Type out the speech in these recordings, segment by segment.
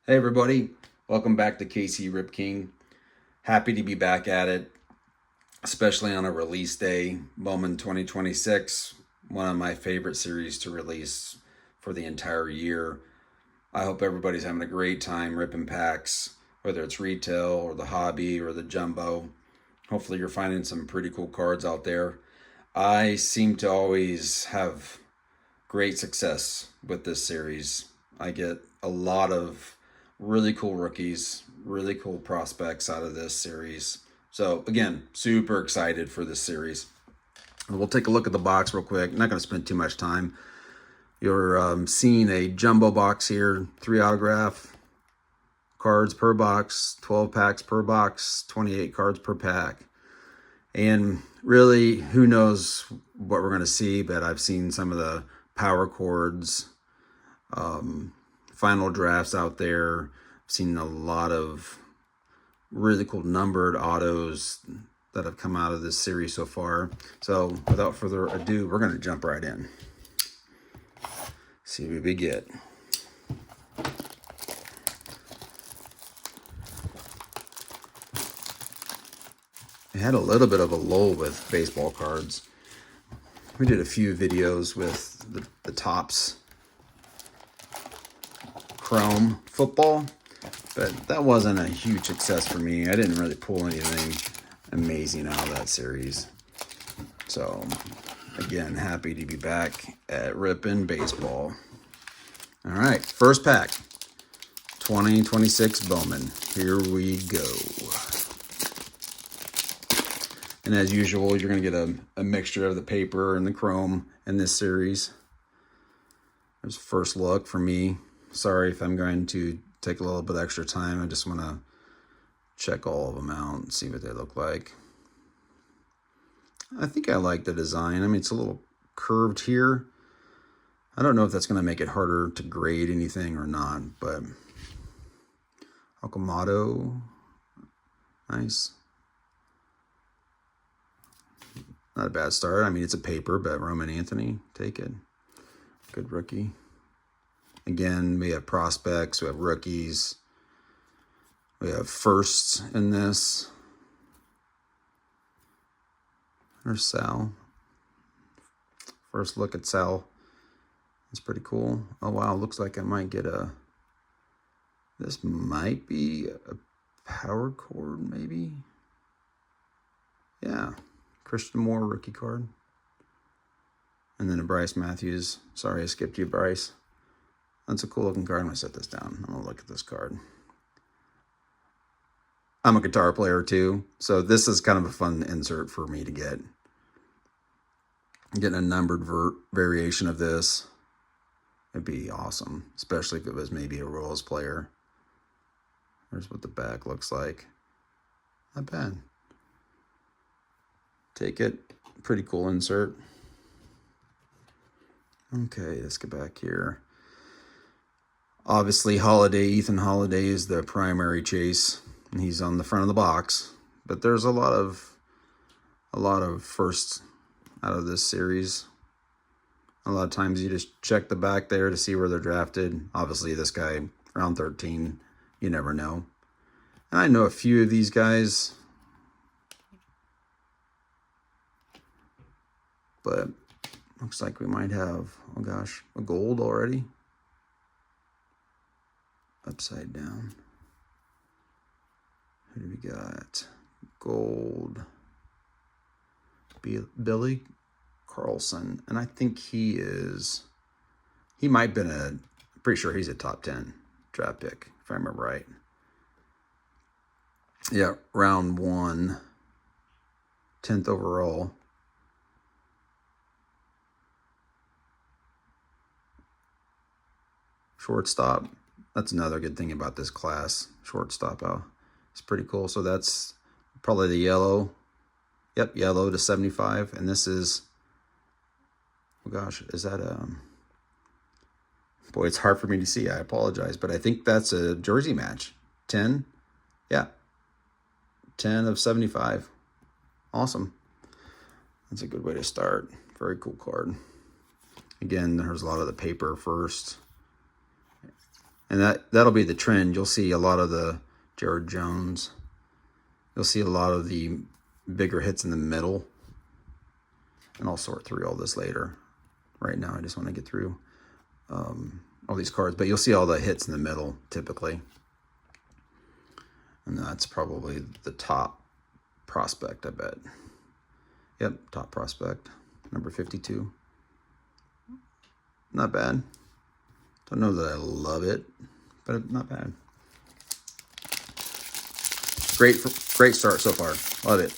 Hey everybody, welcome back to KC Rip King. Happy to be back at it, especially on a release day. Bowman 2026, one of my favorite series to release for the entire year. I hope everybody's having a great time ripping packs, whether it's retail or the hobby or the jumbo. Hopefully you're finding some pretty cool cards out there. I seem to always have great success with this series. I get a lot of really cool rookies, really cool prospects out of this series. So again, super excited for this series. We'll take a look at the box real quick. I'm not going to spend too much time. You're seeing a jumbo box here, 3 autograph cards per box, 12 packs per box, 28 cards per pack. And really, who knows what we're going to see, but I've seen some of the power chords, final drafts out there. I've seen a lot of really cool numbered autos that have come out of this series so far. So without further ado, we're going to jump right in. See what we get. I had a little bit of a lull with baseball cards. We did a few videos with the Topps Chrome football, but that wasn't a huge success for me. I didn't really pull anything amazing out of that series. So again, happy to be back at Rippin' Baseball. All right, first pack, 2026 Bowman. Here we go. And as usual, you're going to get a mixture of the paper and the chrome in this series. There's first look for me. Sorry if I'm going to take a little bit extra time. I just want to check all of them out and see what they look like. I think I like the design. I mean, it's a little curved here. I don't know if that's going to make it harder to grade anything or not, but Okamoto, nice. Not a bad start. I mean, it's a paper, but Roman Anthony, take it. Good rookie. Again, we have prospects, we have rookies, we have firsts in this. There's Sal. First look at Sal. It's pretty cool. Oh, wow. Looks like I might get this might be a power chord, maybe. Yeah. Christian Moore rookie card. And then a Bryce Matthews. Sorry, I skipped you, Bryce. That's a cool looking card. I'm going to set this down. I'm going to look at this card. I'm a guitar player too, so this is kind of a fun insert for me to get. Getting a numbered variation of this. It'd be awesome, especially if it was maybe a Royals player. There's what the back looks like. Not bad. Take it. Pretty cool insert. Okay, let's get back here. Obviously, Ethan Holiday is the primary chase, and he's on the front of the box. But there's a lot of firsts out of this series. A lot of times you just check the back there to see where they're drafted. Obviously, this guy, round 13, you never know. And I know a few of these guys, but looks like we might have, oh gosh, a gold already. Upside down. Who do we got? Gold. Billy Carlson. And I think he might have been I'm pretty sure he's a top 10 draft pick, if I remember right. Yeah, round 1, 10th overall. Shortstop. That's another good thing about this class. Shortstop, it's pretty cool. So that's probably the yellow. Yep, yellow to 75. And this is, oh gosh, is that boy, it's hard for me to see. I apologize, but I think that's a jersey match. 10. Yeah. 10 of 75. Awesome. That's a good way to start. Very cool card. Again, there's a lot of the paper first. And that'll be the trend. You'll see a lot of the Jared Jones. You'll see a lot of the bigger hits in the middle. And I'll sort through all this later. Right now, I just want to get through all these cards. But you'll see all the hits in the middle, typically. And that's probably the top prospect, I bet. Yep, top prospect. Number 52. Not bad. Don't know that I love it, but not bad. Great start so far. Love it.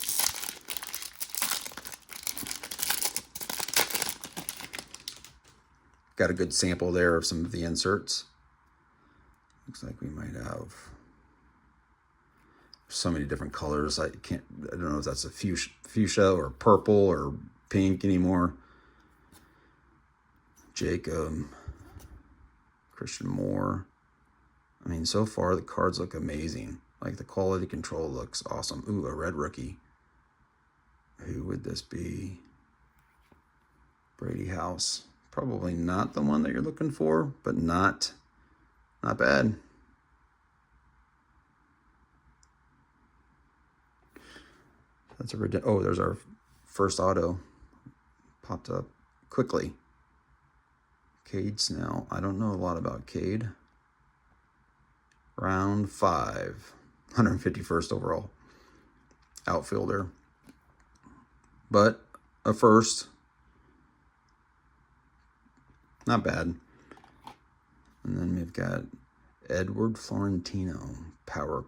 Got a good sample there of some of the inserts. Looks like we might have so many different colors. I don't know if that's a fuchsia or purple or pink anymore. Jacob, Christian Moore. I mean, so far the cards look amazing. Like the quality control looks awesome. Ooh, a red rookie. Who would this be? Brady House. Probably not the one that you're looking for, but not bad. That's oh, there's our first auto. Popped up quickly. Cade Snell. I don't know a lot about Cade. Round 5. 151st overall. Outfielder. But a first. Not bad. And then we've got Edward Florentino. Power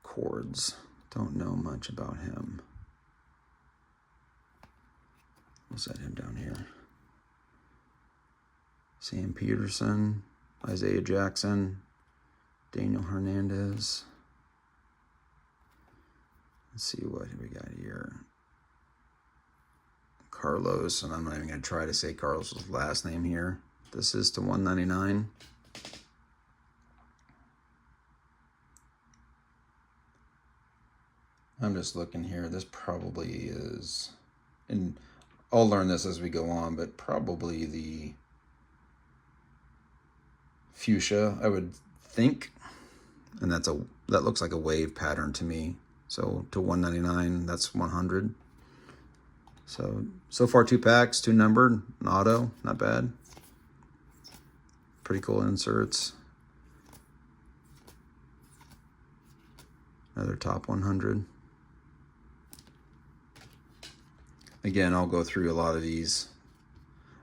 chords. Don't know much about him. We'll set him down here. Sam Peterson, Isaiah Jackson, Daniel Hernandez. Let's see what we got here. Carlos, and I'm not even going to try to say Carlos's last name here. This is to 199. I'm just looking here. This probably is, and I'll learn this as we go on, but probably the fuchsia, I would think. And that looks like a wave pattern to me. So to 199, that's 100. So far 2 packs, 2 numbered, an auto, not bad. Pretty cool inserts. Another top 100. Again, I'll go through a lot of these.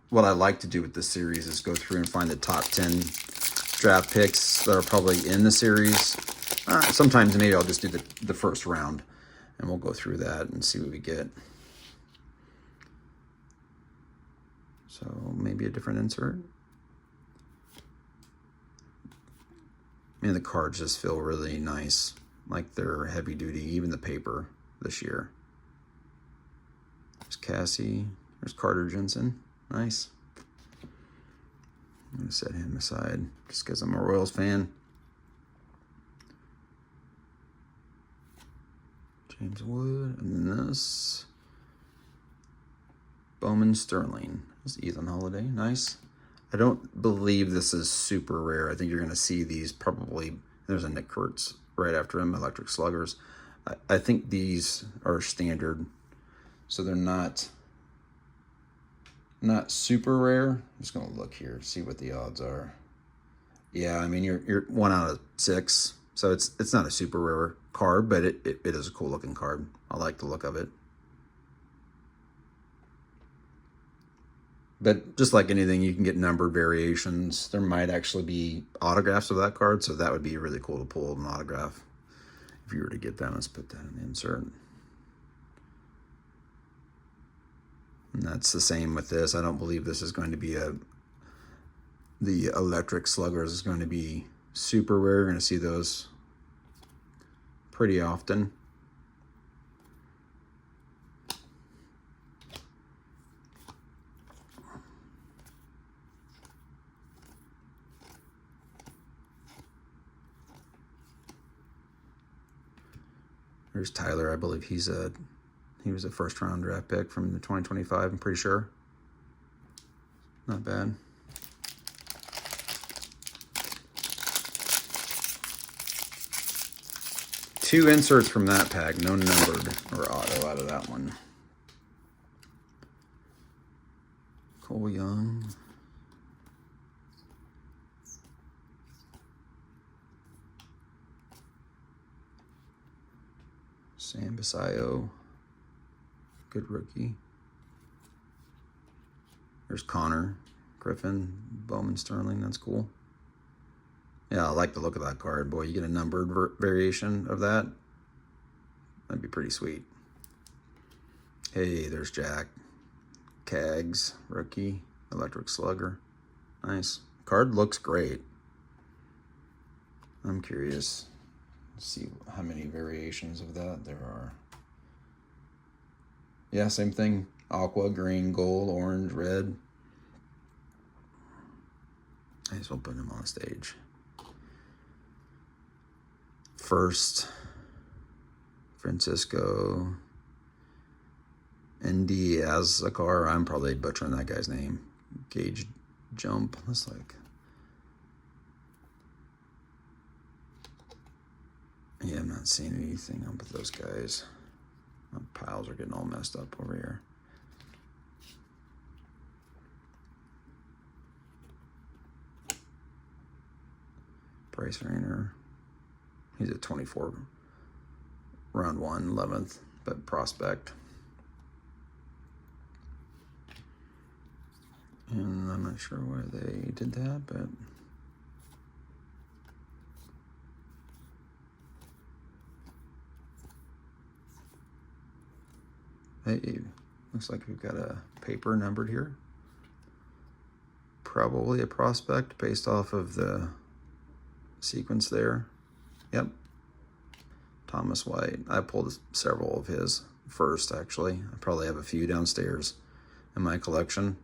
What I like to do with this series is go through and find the top 10 draft picks that are probably in the series. Sometimes maybe I'll just do the first round, and we'll go through that and see what we get. So maybe a different insert. And the cards just feel really nice, like they're heavy duty, even the paper this year. There's Cassie, there's Carter Jensen, nice. I'm gonna set him aside just because I'm a Royals fan. James Wood, and then this Bowman Sterling. This is Ethan Holiday, nice. I don't believe this is super rare. I think you're gonna see these probably. There's a Nick Kurtz right after him, Electric Sluggers. I think these are standard, so they're not super rare. I'm just gonna look here, see what the odds are. Yeah, I mean you're 1 out of 6, so it's not a super rare card, but it is a cool looking card. I like the look of it. But just like anything, you can get numbered variations. There might actually be autographs of that card, so that would be really cool to pull an autograph. If you were to get that, let's put that in the insert. And that's the same with this. I don't believe this is going to be the Electric Sluggers is going to be super rare. You're going to see those pretty often. There's Tyler. I believe he was a first-round draft pick from the 2025, I'm pretty sure. Not bad. 2 inserts from that pack, no numbered or auto out of that one. Cole Young. Sam Basayo. Good rookie. There's Connor Griffin, Bowman Sterling. That's cool. Yeah, I like the look of that card. Boy, you get a numbered variation of that. That'd be pretty sweet. Hey, there's Jack. Cags, rookie. Electric Slugger. Nice. Card looks great. I'm curious. Let's see how many variations of that there are. Yeah, same thing. Aqua, green, gold, orange, red. I just will put him on the stage. First, Francisco ND Azakar. I'm probably butchering that guy's name. Gauge Jump. That's like... Yeah, I'm not seeing anything up with those guys. My piles are getting all messed up over here. Bryce Rayner. He's at 24. Round 1, 11th, but prospect. And I'm not sure where they did that, but... Hey, looks like we've got a paper numbered here. Probably a prospect based off of the sequence there. Yep. Thomas White. I pulled several of his first, actually. I probably have a few downstairs in my collection.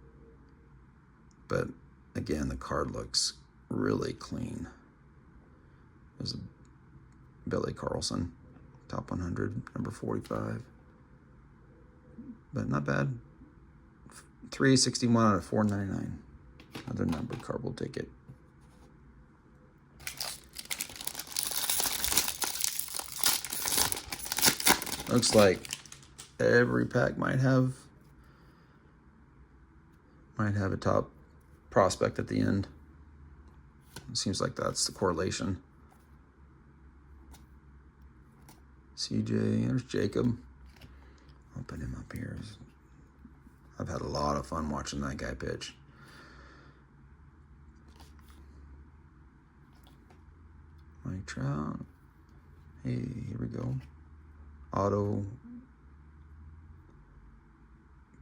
But again, the card looks really clean. There's Billy Carlson, top 100, number 45. But not bad. 361 out of 499. Another numbered card, we'll take it. Looks like every pack might have a top prospect at the end. It seems like that's the correlation. CJ, there's Jacob. I'll put him up here. I've had a lot of fun watching that guy pitch. Mike Trout. Hey, here we go. Auto.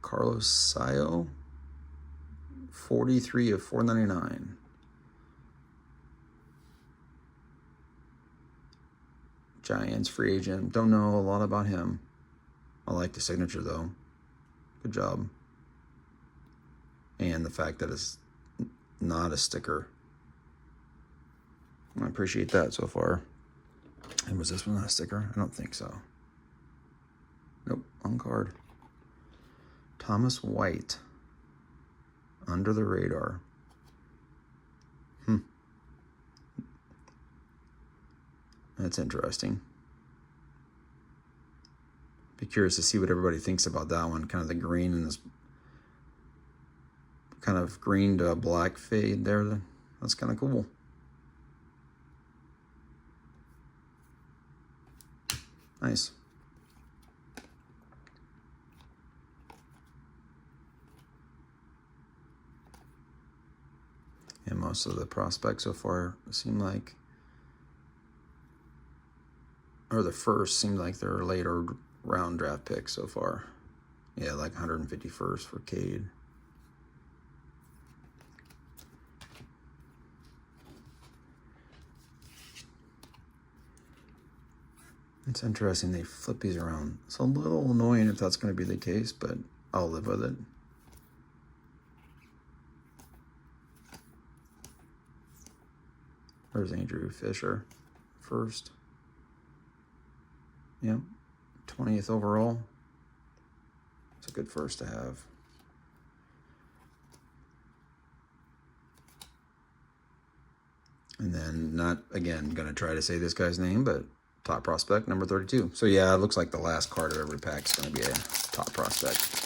Carlos Sayo. 43 of 499. Giants free agent. Don't know a lot about him. I like the signature though. Good job. And the fact that it's not a sticker. I appreciate that so far. And was this one not a sticker? I don't think so. Nope, on card. Thomas White. Under the radar. That's interesting. Be curious to see what everybody thinks about that one. Kind of the green and this kind of green to black fade there. That's kind of cool. Nice. And most of the prospects so far seem like, or the first seemed like they're later round draft picks so far. Yeah, like 151st for Cade. It's interesting they flip these around. It's a little annoying if that's going to be the case, but I'll live with it. There's Andrew Fisher, first. Yep, 20th overall. It's a good first to have. And then, not, again, going to try to say this guy's name, but top prospect, number 32. So yeah, it looks like the last card of every pack is going to be a top prospect.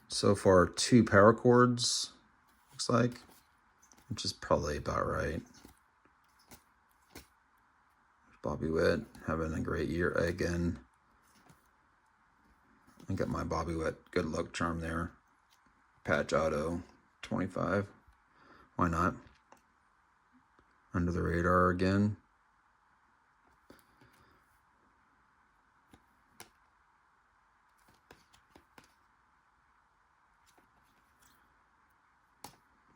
So far, 2 power chords, looks like, which is probably about right. Bobby Witt having a great year again. I got my Bobby Witt good luck charm there. Patch auto, 25. Why not? Under the radar again.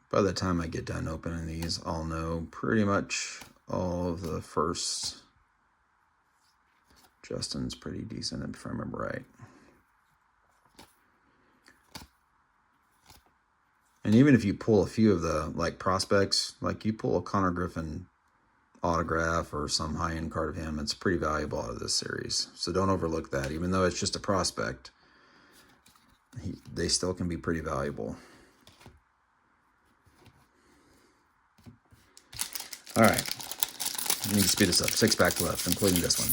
By the time I get done opening these, I'll know pretty much all of the first. Justin's pretty decent if I remember right. And even if you pull a few of the like prospects, like you pull a Connor Griffin autograph or some high-end card of him, it's pretty valuable out of this series. So don't overlook that. Even though it's just a prospect, they still can be pretty valuable. All right. I need to speed this up. 6 packs left, including this one.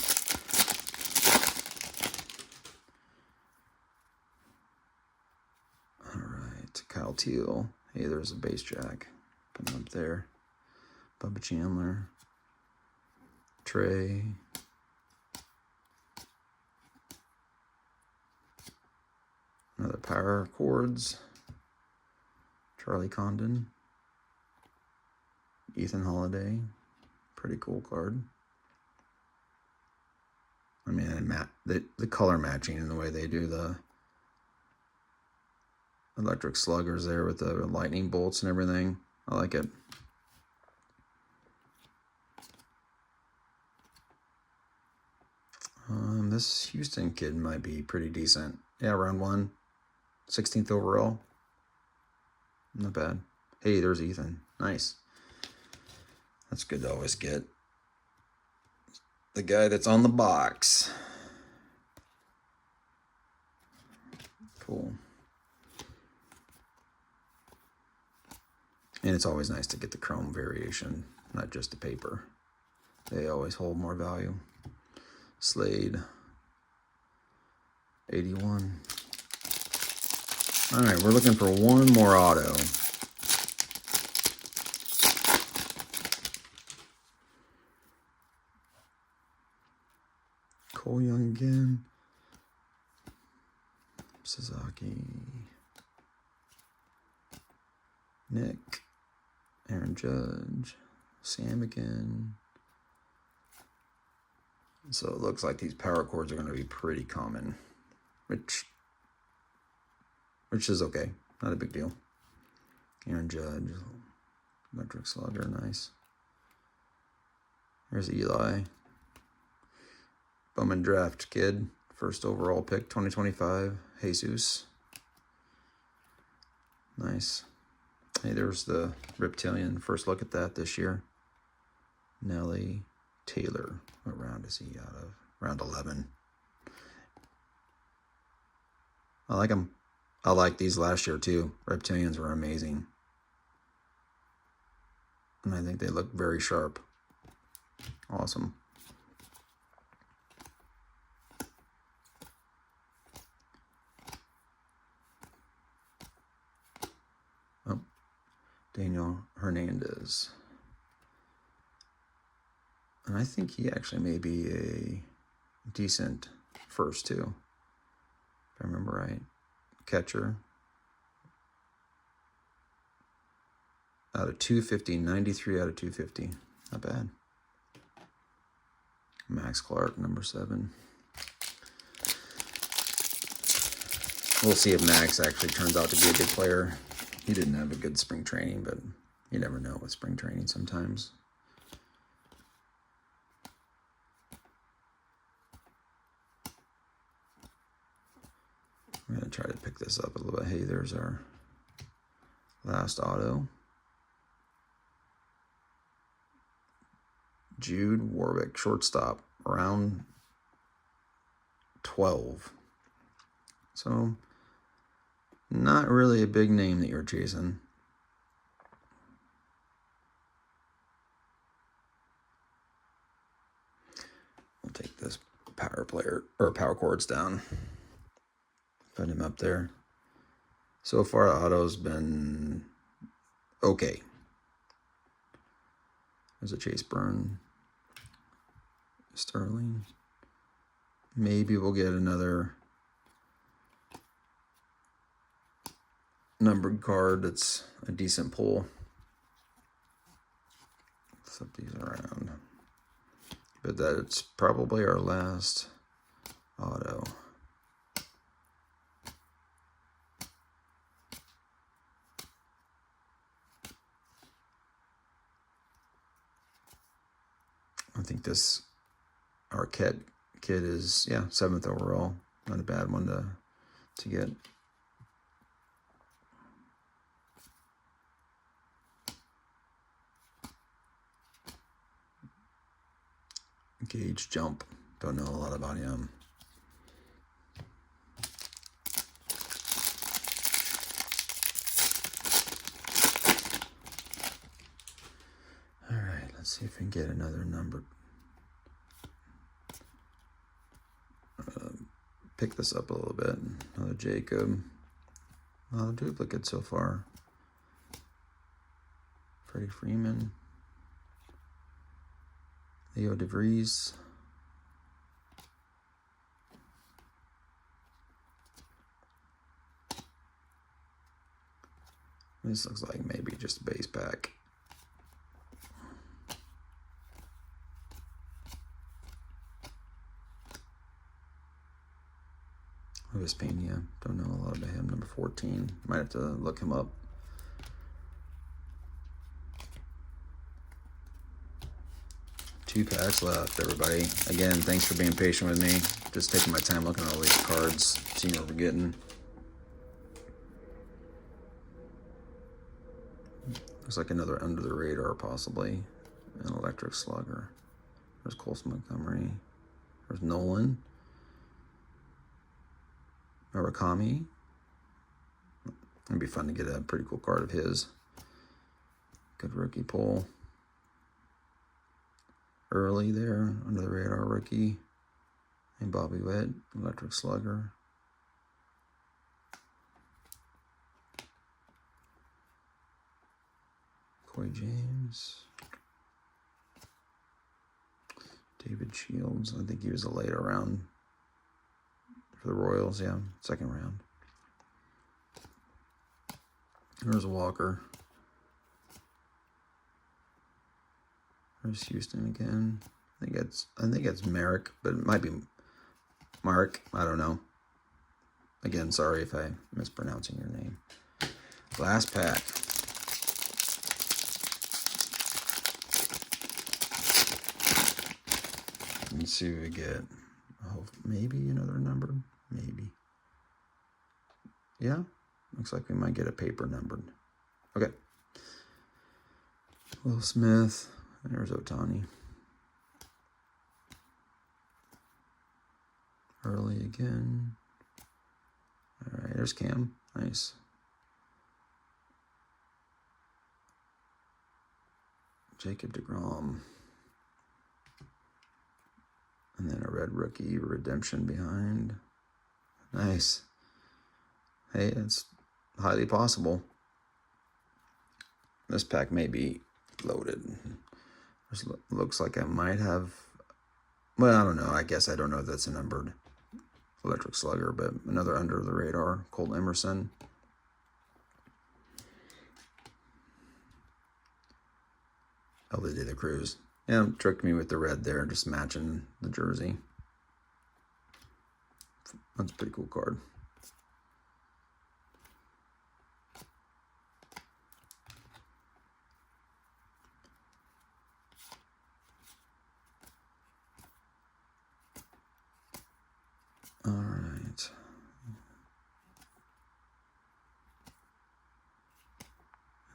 All right. Kyle Teal. Hey, there's a base jack. Put him up there. Bubba Chandler. Trey. Another power chords. Charlie Condon. Ethan Holiday. Pretty cool card. I mean, the color matching and the way they do the electric sluggers there with the lightning bolts and everything. I like it. This Houston kid might be pretty decent. Yeah, round 1. 16th overall. Not bad. Hey, there's Ethan. Nice. That's good to always get. The guy that's on the box. Cool. And it's always nice to get the chrome variation, not just the paper. They always hold more value. Slade. 81. All right, we're looking for one more auto. Cole Young again. Suzuki. Nick. Aaron Judge. Sam again. So it looks like these power chords are going to be pretty common, which is okay. Not a big deal. Aaron Judge. Electric Slugger, nice. Here's Eli. Bowman draft kid. First overall pick, 2025. Jesus. Nice. Hey, there's the Reptilian. First look at that this year. Nelly Taylor. What round is he out of? Round 11. I like him. I like these last year too. Reptilians were amazing. And I think they look very sharp. Awesome. Oh, Daniel Hernandez. And I think he actually may be a decent first too, if I remember right. Catcher. Out of 250, 93 out of 250. Not bad. Max Clark, number 7. We'll see if Max actually turns out to be a good player. He didn't have a good spring training, but you never know with spring training sometimes. I'm going to try to pick this up a little bit. Hey, there's our last auto. Jude Warwick, shortstop, round 12. So, not really a big name that you're chasing. take this power cords down. Put him up there. So far, the auto's been okay. There's a Chase Burn. Sterling. Maybe we'll get another numbered card that's a decent pull. Flip these around. But that's probably our last auto. I think this Arquette kid is, yeah, 7th overall. Not a bad one to get. Gauge Jump. Don't know a lot about him. All right, let's see if we can get another number. Pick this up a little bit. Another Jacob. A lot of duplicates so far. Freddie Freeman. Leo DeVries. This looks like maybe just a base pack. Luis Pena, don't know a lot about him. Number 14, might have to look him up. Two packs left, everybody. Again, thanks for being patient with me. Just taking my time looking at all these cards, seeing what we're getting. Looks like another under the radar, possibly. An Electric Slugger. There's Colson Montgomery. There's Nolan. Murakami. It'd be fun to get a pretty cool card of his. Good rookie pull. Early there, under the radar rookie. And Bobby Witt, Electric Slugger. Coy James. David Shields. I think he was a later round for the Royals, yeah, 2nd round. There's Walker. There's Houston again. I think it's Merrick, but it might be Mark. I don't know. Again, sorry if I'm mispronouncing your name. Last pack. Let's see what we get. Oh, maybe another number. Maybe. Yeah. Looks like we might get a paper numbered. Okay. Will Smith. There's Ohtani. Early again. All right, there's Cam. Nice. Jacob deGrom. And then a red rookie redemption behind. Nice. Hey, it's highly possible. This pack may be loaded. This looks like I might have, well, I don't know. I guess I don't know if that's a numbered Electric Slugger, but another under the radar, Colt Emerson. Ellie De La Cruz. Yeah, tricked me with the red there, just matching the jersey. That's a pretty cool card. All right.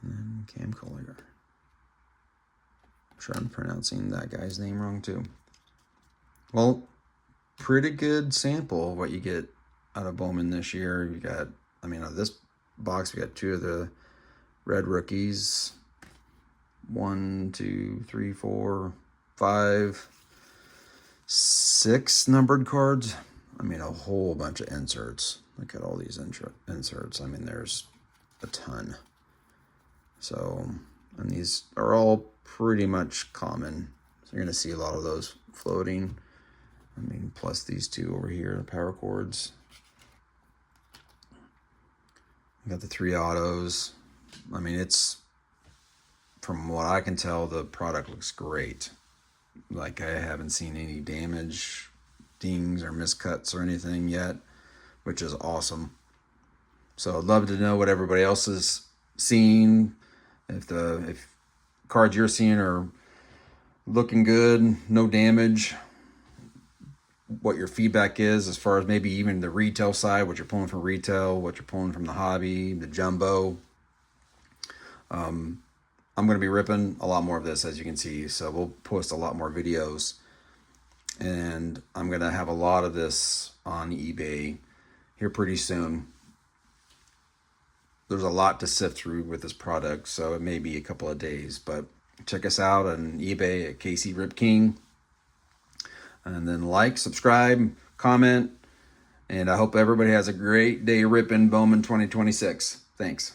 And then Cam Collier. I'm sure I'm pronouncing that guy's name wrong too. Well, pretty good sample of what you get out of Bowman this year. You got, I mean, out of this box, we got 2 of the red rookies. 1, 2, 3, 4, 5. 6 numbered cards. I mean, a whole bunch of inserts. Look at all these inserts. I mean, there's a ton. So, and these are all pretty much common. So you're going to see a lot of those floating. I mean, plus these two over here, the power chords. We got the 3 autos. I mean, it's, from what I can tell, the product looks great. Like, I haven't seen any damage, dings, or miscuts or anything yet, which is awesome. So I'd love to know what everybody else is seeing. If cards you're seeing are looking good, no damage, what your feedback is as far as maybe even the retail side, what you're pulling from retail, what you're pulling from the hobby, the jumbo. I'm going to be ripping a lot more of this, as you can see, so we'll post a lot more videos, and I'm going to have a lot of this on eBay here pretty soon. There's a lot to sift through with this product, so it may be a couple of days, but check us out on eBay at KC Rip King, and then like, subscribe, comment, and I hope everybody has a great day ripping Bowman 2026. Thanks.